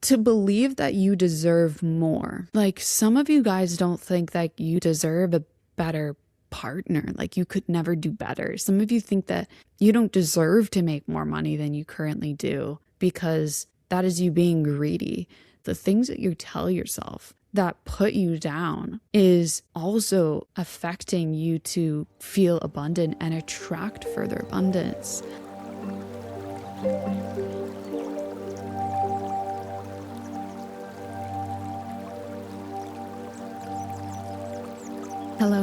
to believe that you deserve more. Like, some of you guys don't think that you deserve a better partner. Like, you could never do better. Some of you think that you don't deserve to make more money than you currently do because that is you being greedy. The things that you tell yourself that put you down is also affecting you to feel abundant and attract further abundance.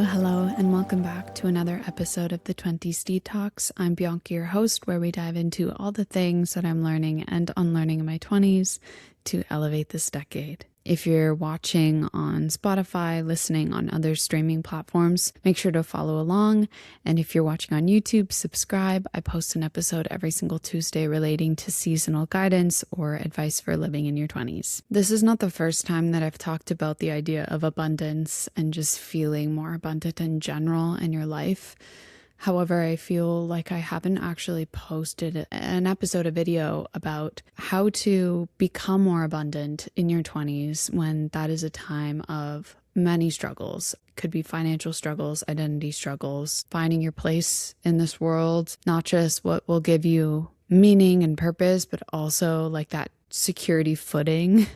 Hello, and welcome back to another episode of the Twenties Detox. I'm Bianca, your host, where we dive into all the things that I'm learning and unlearning in my 20s to elevate this decade. If you're watching on Spotify, listening on other streaming platforms, make sure to follow along. And if you're watching on YouTube, subscribe. I post an episode every single Tuesday relating to seasonal guidance or advice for living in your 20s. This is not the first time that I've talked about the idea of abundance and just feeling more abundant in general in your life. However, I feel like I haven't actually posted an episode, a video about how to become more abundant in your 20s when that is a time of many struggles. It could be financial struggles, identity struggles, finding your place in this world, not just what will give you meaning and purpose, but also like that security footing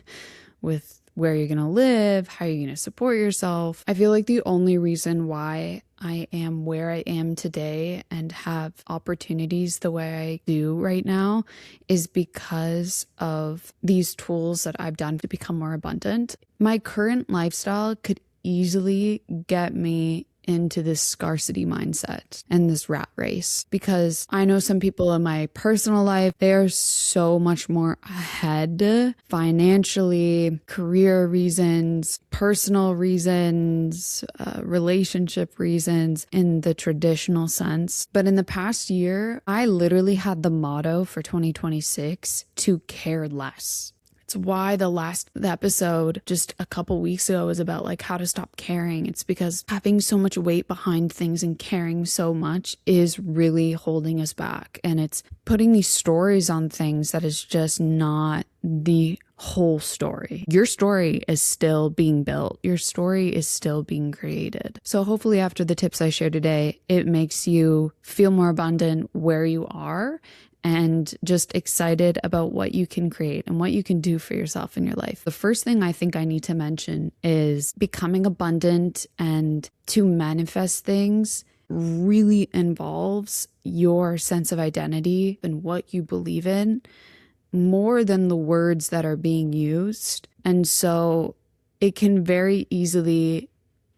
with where you're going to live, how you're going to support yourself. I feel like the only reason why I am where I am today and have opportunities the way I do right now is because of these tools that I've done to become more abundant. My current lifestyle could easily get me into this scarcity mindset and this rat race, because I know some people in my personal life, they are so much more ahead financially, career reasons, personal reasons, relationship reasons in the traditional sense. But in the past year, I literally had the motto for 2026 to care less. It's why the episode just a couple weeks ago was about like how to stop caring. It's because having so much weight behind things and caring so much is really holding us back. And it's putting these stories on things that is just not the whole story. Your story is still being built. Your story is still being created. So hopefully after the tips I share today, it makes you feel more abundant where you are and just excited about what you can create and what you can do for yourself in your life. The first thing I think I need to mention is becoming abundant and to manifest things really involves your sense of identity and what you believe in more than the words that are being used. And so it can very easily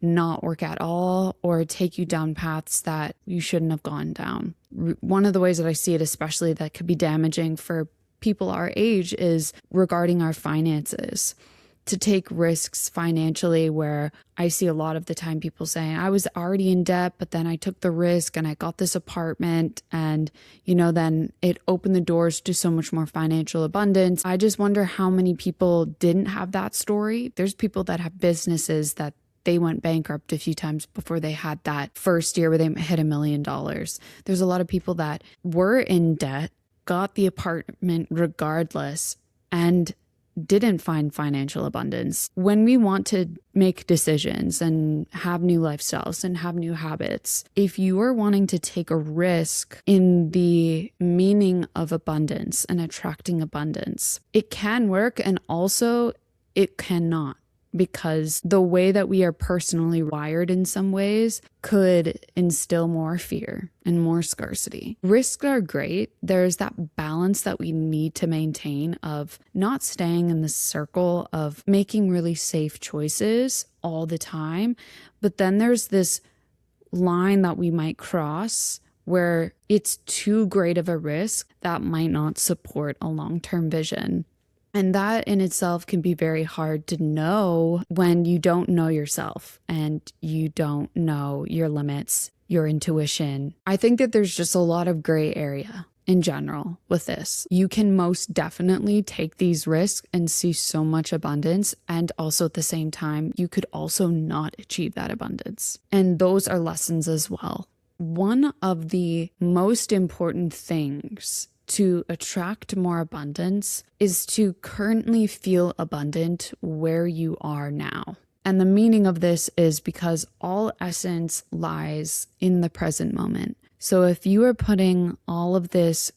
not work at all or take you down paths that you shouldn't have gone down. One of the ways that I see it, especially that could be damaging for people our age, is regarding our finances. To take risks financially, where I see a lot of the time people saying, I was already in debt, but then I took the risk and I got this apartment and, then it opened the doors to so much more financial abundance. I just wonder how many people didn't have that story. There's people that have businesses that they went bankrupt a few times before they had that first year where they hit $1 million. There's a lot of people that were in debt, got the apartment regardless, and didn't find financial abundance. When we want to make decisions and have new lifestyles and have new habits, if you are wanting to take a risk in the meaning of abundance and attracting abundance, it can work and also it cannot. Because the way that we are personally wired in some ways could instill more fear and more scarcity. Risks are great. There's that balance that we need to maintain of not staying in the circle of making really safe choices all the time. But then there's this line that we might cross where it's too great of a risk that might not support a long-term vision. And that in itself can be very hard to know when you don't know yourself and you don't know your limits, your intuition. I think that there's just a lot of gray area in general with this. You can most definitely take these risks and see so much abundance. And also at the same time, you could also not achieve that abundance. And those are lessons as well. One of the most important things to attract more abundance is to currently feel abundant where you are now. And the meaning of this is because all essence lies in the present moment. So if you are putting all of this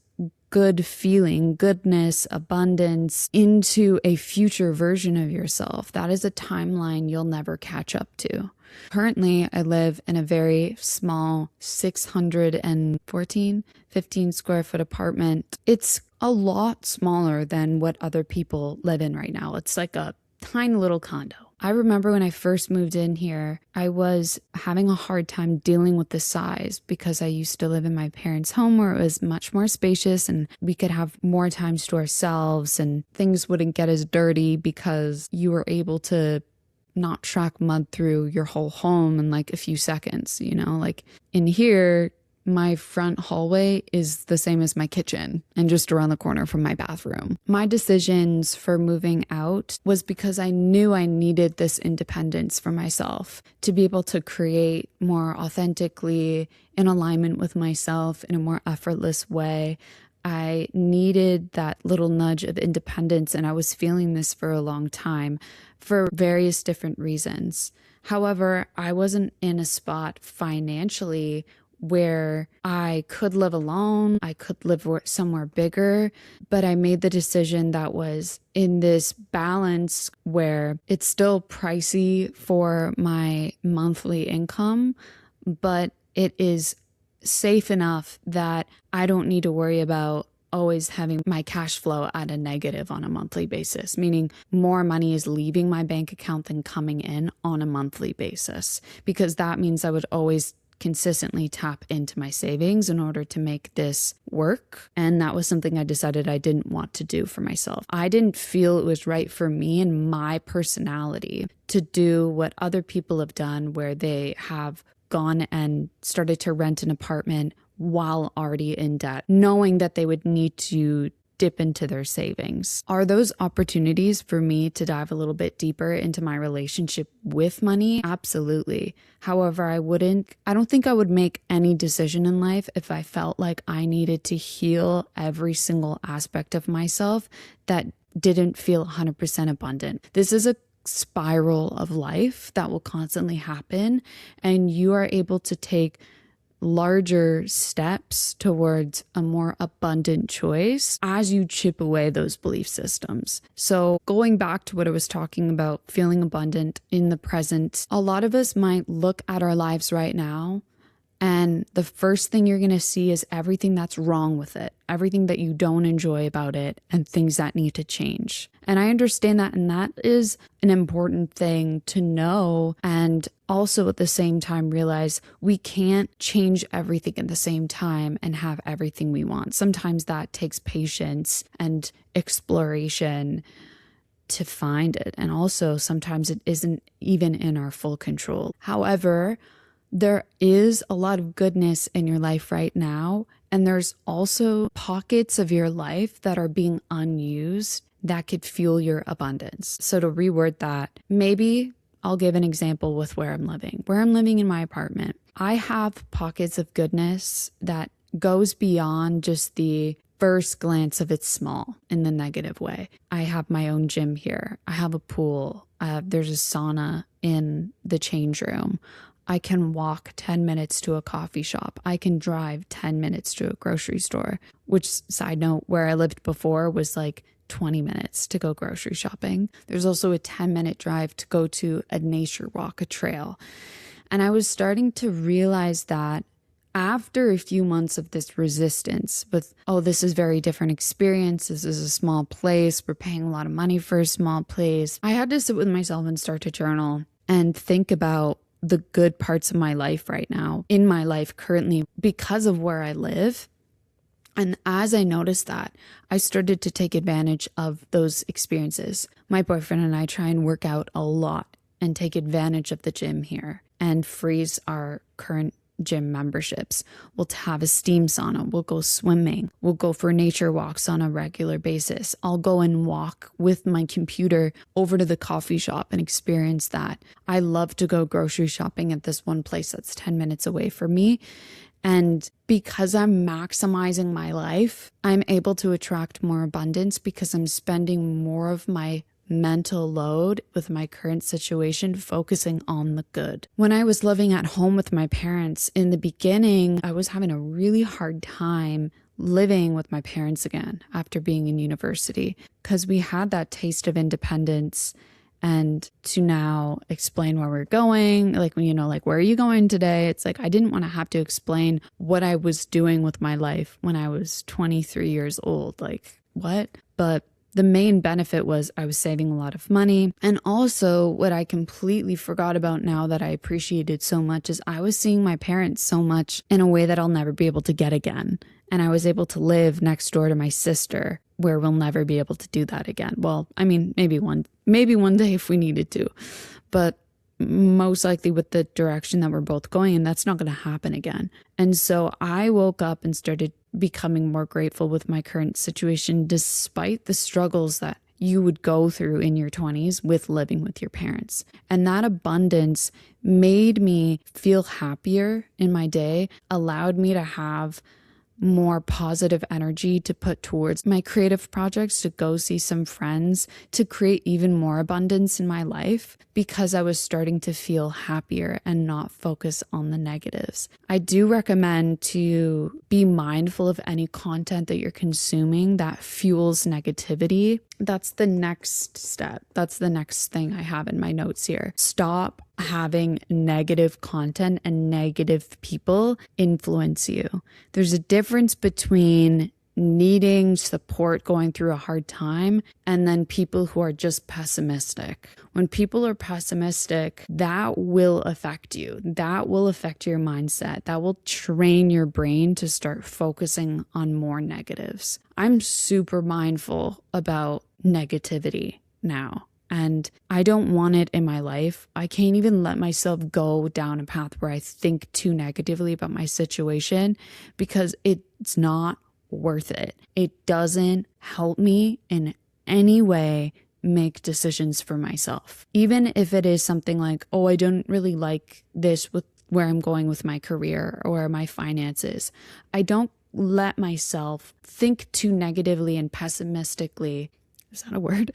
good feeling, goodness, abundance into a future version of yourself, that is a timeline you'll never catch up to. Currently, I live in a very small 15 square foot apartment. It's a lot smaller than what other people live in right now. It's like a tiny little condo. I remember when I first moved in here, I was having a hard time dealing with the size because I used to live in my parents' home where it was much more spacious and we could have more times to ourselves and things wouldn't get as dirty because you were able to not track mud through your whole home in like a few seconds, like in here, my front hallway is the same as my kitchen and just around the corner from my bathroom. My decisions for moving out was because I knew I needed this independence for myself to be able to create more authentically in alignment with myself in a more effortless way. I needed that little nudge of independence, and I was feeling this for a long time for various different reasons. However, I wasn't in a spot financially where I could live alone, I could live somewhere bigger, but I made the decision that was in this balance where it's still pricey for my monthly income, but it is safe enough that I don't need to worry about always having my cash flow at a negative on a monthly basis, meaning more money is leaving my bank account than coming in on a monthly basis, because that means I would always consistently tap into my savings in order to make this work. And that was something I decided I didn't want to do for myself. I didn't feel it was right for me and my personality to do what other people have done, where they have gone and started to rent an apartment while already in debt, knowing that they would need to dip into their savings. Are those opportunities for me to dive a little bit deeper into my relationship with money? Absolutely. However, I don't think I would make any decision in life if I felt like I needed to heal every single aspect of myself that didn't feel 100% abundant. This is a spiral of life that will constantly happen, and you are able to take larger steps towards a more abundant choice as you chip away those belief systems. So going back to what I was talking about, feeling abundant in the present, a lot of us might look at our lives right now, and the first thing you're going to see is everything that's wrong with it, everything that you don't enjoy about it, and things that need to change. And I understand that, and that is an important thing to know, and also at the same time realize we can't change everything at the same time and have everything we want. Sometimes that takes patience and exploration to find it. And also sometimes it isn't even in our full control. However, there is a lot of goodness in your life right now, and there's also pockets of your life that are being unused that could fuel your abundance. So to reword that, maybe I'll give an example with where I'm living. Where I'm living in my apartment, I have pockets of goodness that goes beyond just the first glance of it's small in the negative way. I have my own gym here. I have a pool. There's a sauna in the change room. I can walk 10 minutes to a coffee shop. I can drive 10 minutes to a grocery store, which, side note, where I lived before was like 20 minutes to go grocery shopping. There's also a 10-minute drive to go to a nature walk, a trail. And I was starting to realize that after a few months of this resistance with, oh, this is very different experience. This is a small place. We're paying a lot of money for a small place. I had to sit with myself and start to journal and think about the good parts of my life right now, in my life currently, because of where I live. And as I noticed that, I started to take advantage of those experiences. My boyfriend and I try and work out a lot and take advantage of the gym here and freeze our current gym memberships. We'll have a steam sauna. We'll go swimming. We'll go for nature walks on a regular basis. I'll go and walk with my computer over to the coffee shop and experience that. I love to go grocery shopping at this one place that's 10 minutes away from me. And because I'm maximizing my life, I'm able to attract more abundance because I'm spending more of my mental load with my current situation focusing on the good. When I was living at home with my parents in the beginning, I was having a really hard time living with my parents again after being in university because we had that taste of independence. And to now explain where we're going, like, where are you going today? It's like, I didn't want to have to explain what I was doing with my life when I was 23 years old. Like, what? But the main benefit was I was saving a lot of money. And also what I completely forgot about now that I appreciated so much is I was seeing my parents so much in a way that I'll never be able to get again. And I was able to live next door to my sister where we'll never be able to do that again. Well, I mean, maybe one day if we needed to, but most likely with the direction that we're both going, and that's not going to happen again. And so I woke up and started becoming more grateful with my current situation, despite the struggles that you would go through in your 20s with living with your parents. And that abundance made me feel happier in my day, allowed me to have more positive energy to put towards my creative projects, to go see some friends, to create even more abundance in my life because I was starting to feel happier and not focus on the negatives. I do recommend to be mindful of any content that you're consuming that fuels negativity. That's the next step. That's the next thing I have in my notes here. Stop having negative content and negative people influence you. There's a difference between needing support going through a hard time and then people who are just pessimistic. When people are pessimistic, that will affect you. That will affect your mindset. That will train your brain to start focusing on more negatives. I'm super mindful about negativity now. And I don't want it in my life. I can't even let myself go down a path where I think too negatively about my situation because it's not worth it. It doesn't help me in any way make decisions for myself. Even if it is something like, oh, I don't really like this with where I'm going with my career or my finances. I don't let myself think too negatively and pessimistically. Is that a word?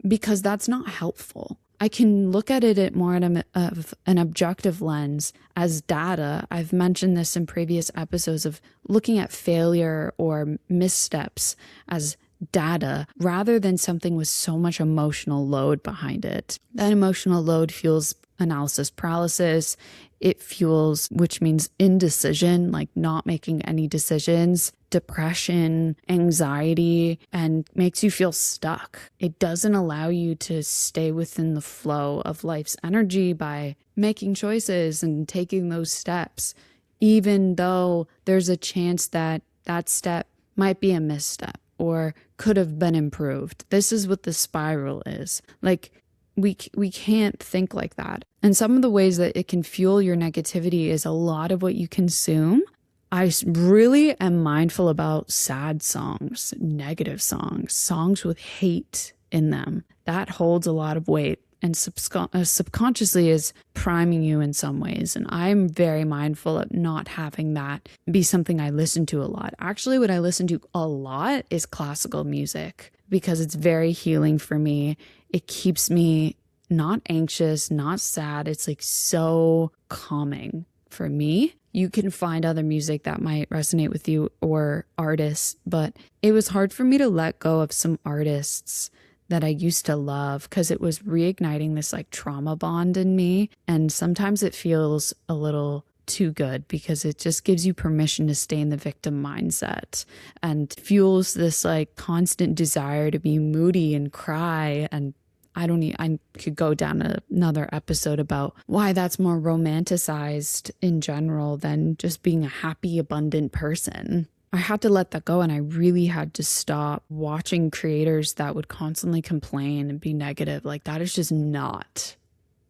Because that's not helpful. I can look at it at more of an objective lens as data. I've mentioned this in previous episodes of looking at failure or missteps as data rather than something with so much emotional load behind it. That emotional load fuels analysis paralysis. It fuels, which means indecision, like not making any decisions, depression, anxiety, and makes you feel stuck. It doesn't allow you to stay within the flow of life's energy by making choices and taking those steps, even though there's a chance that that step might be a misstep or could have been improved. This is what the spiral is. Like, we can't think like that. And some of the ways that it can fuel your negativity is a lot of what you consume. I really am mindful about sad songs, negative songs, songs with hate in them. That holds a lot of weight and subconsciously is priming you in some ways. And I'm very mindful of not having that be something I listen to a lot. Actually, what I listen to a lot is classical music because it's very healing for me. It keeps me not anxious, not sad. It's like so calming for me. You can find other music that might resonate with you or artists, but it was hard for me to let go of some artists that I used to love because it was reigniting this like trauma bond in me. And sometimes it feels a little too good because it just gives you permission to stay in the victim mindset and fuels this like constant desire to be moody and cry. And I could go down another episode about why that's more romanticized in general than just being a happy, abundant person. I had to let that go, and I really had to stop watching creators that would constantly complain and be negative. Like, that is just not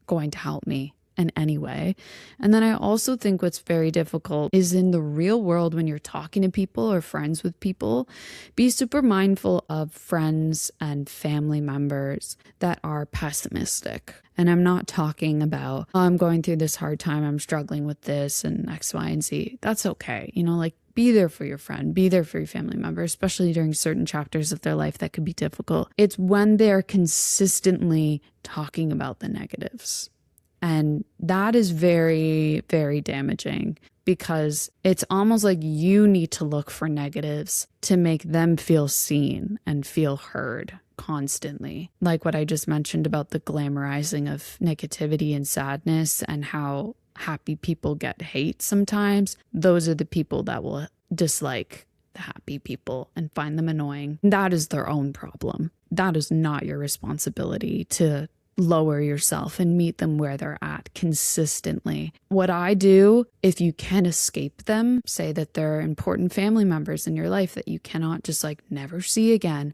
going to help me in any way. And then I also think what's very difficult is in the real world when you're talking to people or friends with people, be super mindful of friends and family members that are pessimistic. And I'm not talking about, oh, I'm going through this hard time, I'm struggling with this and X, Y, and Z. That's okay. Like be there for your friend, be there for your family member, especially during certain chapters of their life that could be difficult. It's when they're consistently talking about the negatives. And that is very, very damaging because it's almost like you need to look for negatives to make them feel seen and feel heard constantly. Like what I just mentioned about the glamorizing of negativity and sadness and how happy people get hate sometimes. Those are the people that will dislike the happy people and find them annoying. That is their own problem. That is not your responsibility to lower yourself and meet them where they're at consistently. What I do, if you can escape them, say that they're important family members in your life that you cannot just never see again.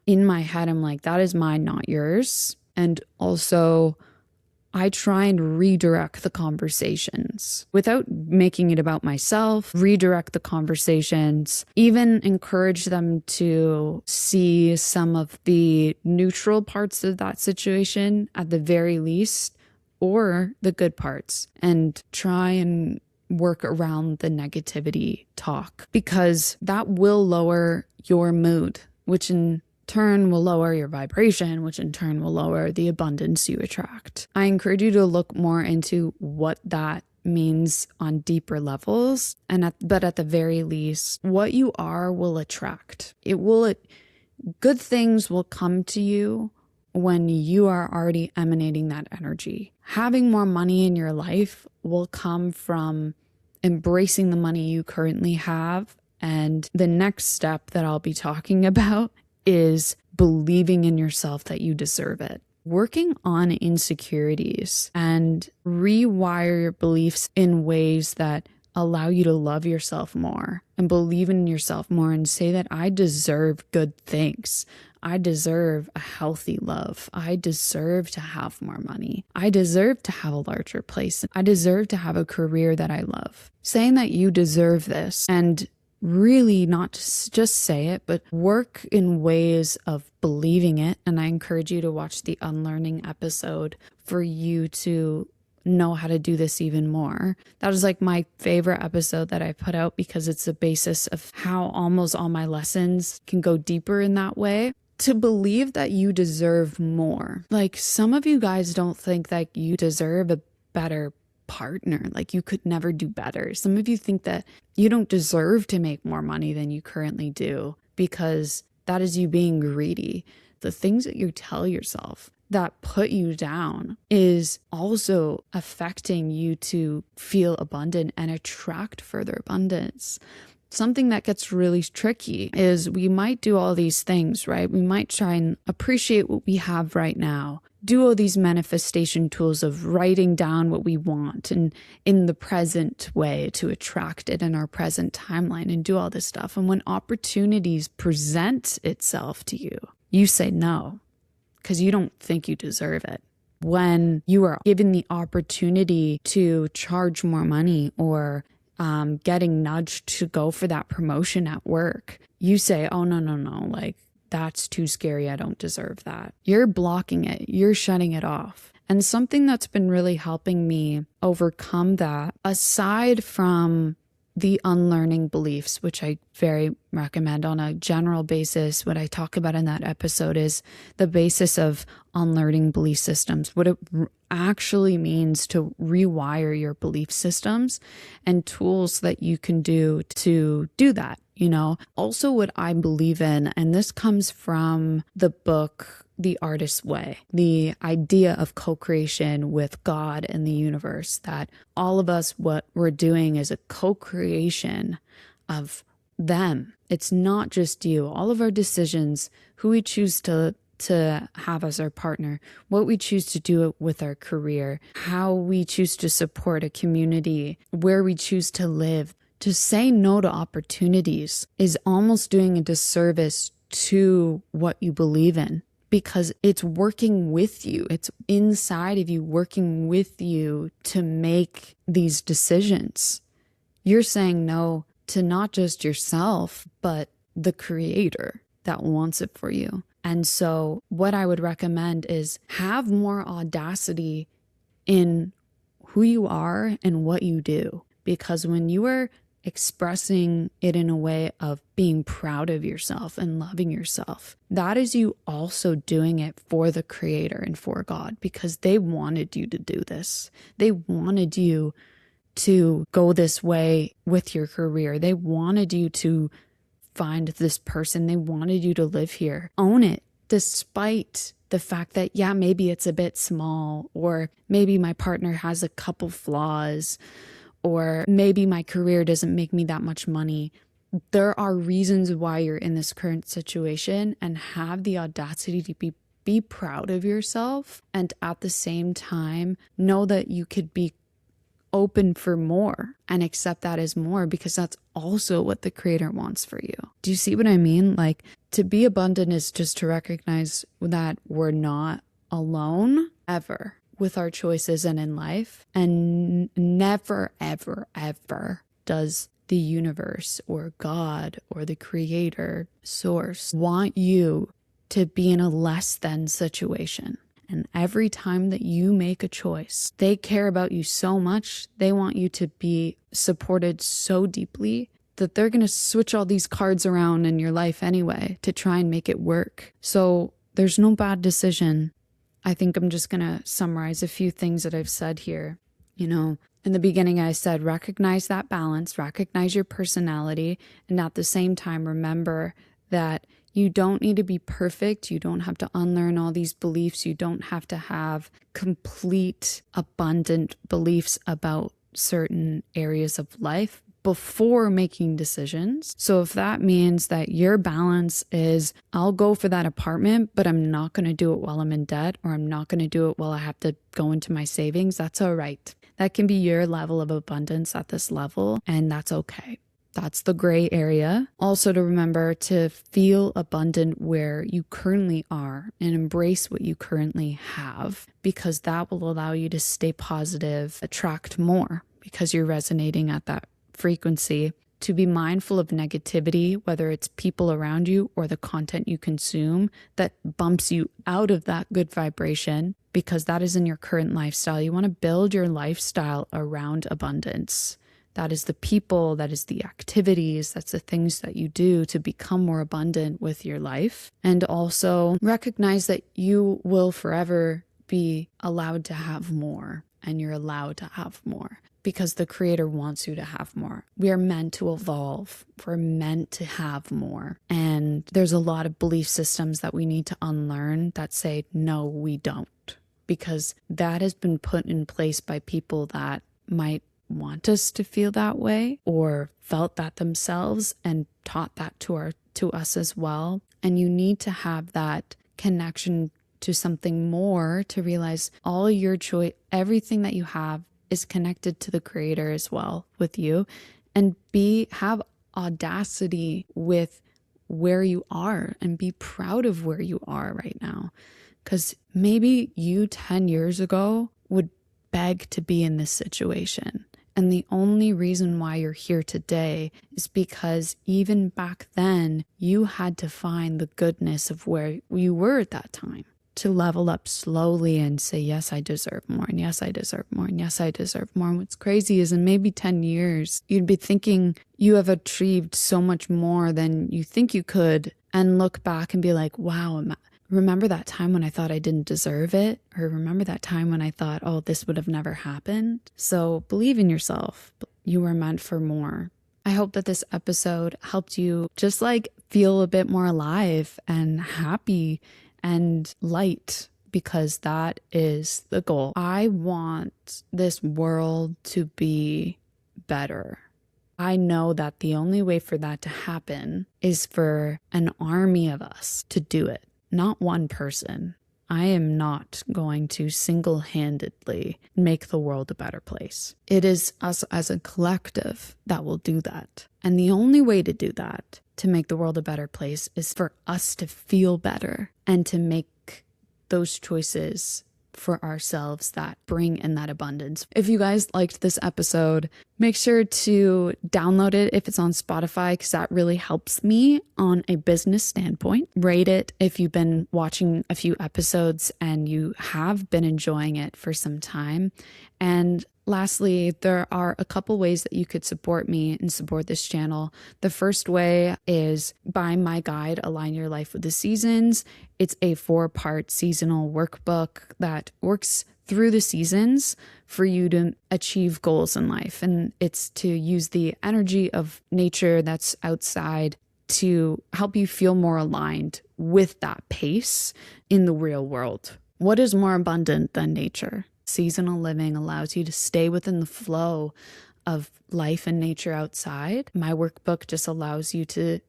In my head, I'm like, that is mine, not yours. And also, I try and redirect the conversations without making it about myself, redirect the conversations, even encourage them to see some of the neutral parts of that situation at the very least, or the good parts, and try and work around the negativity talk, because that will lower your mood, which in turn will lower your vibration, which in turn will lower the abundance you attract. I encourage you to look more into what that means on deeper levels, but at the very least, what you are will attract. Good things will come to you when you are already emanating that energy. Having more money in your life will come from embracing the money you currently have. And the next step that I'll be talking about is believing in yourself that you deserve it. Working on insecurities and rewire your beliefs in ways that allow you to love yourself more and believe in yourself more and say that I deserve good things. I deserve a healthy love. I deserve to have more money. I deserve to have a larger place. I deserve to have a career that I love. Saying that you deserve this and really not just say it, but work in ways of believing it. And I encourage you to watch the unlearning episode for you to know how to do this even more. That is my favorite episode that I put out because it's the basis of how almost all my lessons can go deeper in that way. To believe that you deserve more. Some of you guys don't think that you deserve a better partner, you could never do better. Some of you think that you don't deserve to make more money than you currently do because that is you being greedy. The things that you tell yourself that put you down is also affecting you to feel abundant and attract further abundance. Something that gets really tricky is we might do all these things, right? We might try and appreciate what we have right now. Do all these manifestation tools of writing down what we want and in the present way to attract it in our present timeline and do all this stuff. And when opportunities present itself to you, you say no because you don't think you deserve it. When you are given the opportunity to charge more money or getting nudged to go for that promotion at work, you say, oh, no, that's too scary. I don't deserve that. You're blocking it. You're shutting it off. And something that's been really helping me overcome that, aside from the unlearning beliefs, which I very recommend on a general basis, what I talk about in that episode is the basis of unlearning belief systems, what it actually means to rewire your belief systems and tools that you can do to do that. Also what I believe in, and this comes from the book, The Artist's Way, the idea of co-creation with God and the universe, that all of us, what we're doing is a co-creation of them. It's not just you. All of our decisions, who we choose to have as our partner, what we choose to do with our career, how we choose to support a community, where we choose to live. To say no to opportunities is almost doing a disservice to what you believe in, because it's working with you. It's inside of you, working with you to make these decisions. You're saying no to not just yourself, but the creator that wants it for you. And so what I would recommend is have more audacity in who you are and what you do. Because when you are expressing it in a way of being proud of yourself and loving yourself, that is you also doing it for the creator and for God, because they wanted you to do this. They wanted you to go this way with your career. They wanted you to find this person. They wanted you to live here. Own it, despite the fact that, yeah, maybe it's a bit small, or maybe my partner has a couple flaws, or maybe my career doesn't make me that much money. There are reasons why you're in this current situation, and have the audacity to be proud of yourself, and at the same time know that you could be open for more and accept that as more, because that's also what the creator wants for you. Do you see what I mean? Like, to be abundant is just to recognize that we're not alone ever with our choices and in life. And never, ever, ever does the universe or God or the creator, source, want you to be in a less than situation. And every time that you make a choice, they care about you so much. They want you to be supported so deeply that they're going to switch all these cards around in your life anyway to try and make it work. So there's no bad decision. I think I'm just going to summarize a few things that I've said here. You know, in the beginning, I said, recognize that balance, recognize your personality, and at the same time, remember that you don't need to be perfect. You don't have to unlearn all these beliefs. You don't have to have complete, abundant beliefs about certain areas of life before making decisions. So if that means that your balance is, I'll go for that apartment, but I'm not going to do it while I'm in debt, or I'm not going to do it while I have to go into my savings, that's all right. That can be your level of abundance at this level, and that's okay. That's the gray area. Also, to remember to feel abundant where you currently are and embrace what you currently have, because that will allow you to stay positive, attract more, because you're resonating at that frequency. To be mindful of negativity, whether it's people around you or the content you consume that bumps you out of that good vibration, because that is in your current lifestyle. You want to build your lifestyle around abundance. That is the people, that is the activities, that's the things that you do to become more abundant with your life. And also recognize that you will forever be allowed to have more, and you're allowed to have more because the creator wants you to have more. We are meant to evolve. We're meant to have more. And there's a lot of belief systems that we need to unlearn that say, no, we don't, because that has been put in place by people that might want us to feel that way or felt that themselves and taught that to us as well. And you need to have that connection to something more to realize all your choice, everything that you have is connected to the creator as well with you, and have audacity with where you are and be proud of where you are right now. Because maybe you 10 years ago would beg to be in this situation. And the only reason why you're here today is because even back then, you had to find the goodness of where you were at that time to level up slowly and say, yes, I deserve more. And yes, I deserve more. And yes, I deserve more. And what's crazy is in maybe 10 years, you'd be thinking you have achieved so much more than you think you could, and look back and be like, wow, remember that time when I thought I didn't deserve it? Or remember that time when I thought, oh, this would have never happened? So believe in yourself. You were meant for more. I hope that this episode helped you just feel a bit more alive and happy and light, because that is the goal. I want this world to be better. I know that the only way for that to happen is for an army of us to do it. Not one person. I am not going to single-handedly make the world a better place. It is us as a collective that will do that. And the only way to do that to make the world a better place is for us to feel better and to make those choices for ourselves that bring in that abundance. If you guys liked this episode, make sure to download it if it's on Spotify, because that really helps me on a business standpoint. Rate it if you've been watching a few episodes and you have been enjoying it for some time. And lastly, there are a couple ways that you could support me and support this channel. The first way is buy my guide, Align Your Life with the Seasons. It's a 4-part seasonal workbook that works through the seasons for you to achieve goals in life. And it's to use the energy of nature that's outside to help you feel more aligned with that pace in the real world. What is more abundant than nature? Seasonal living allows you to stay within the flow of life and nature outside. My workbook just allows you to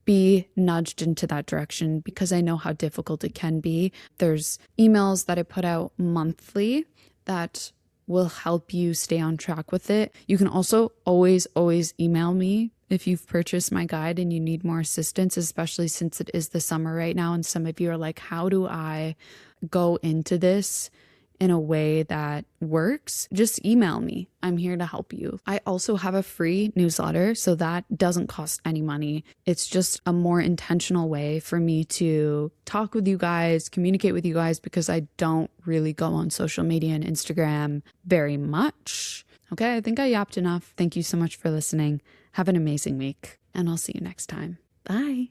be nudged into that direction because I know how difficult it can be. There's emails that I put out monthly that will help you stay on track with it. You can also always email me if you've purchased my guide and you need more assistance, especially since it is the summer right now. And some of you are like, how do I go into this in a way that works? Just email me. I'm here to help you. I also have a free newsletter, so that doesn't cost any money. It's just a more intentional way for me to talk with you guys, communicate with you guys, because I don't really go on social media and Instagram very much. Okay, I think I yapped enough. Thank you so much for listening. Have an amazing week, and I'll see you next time. Bye.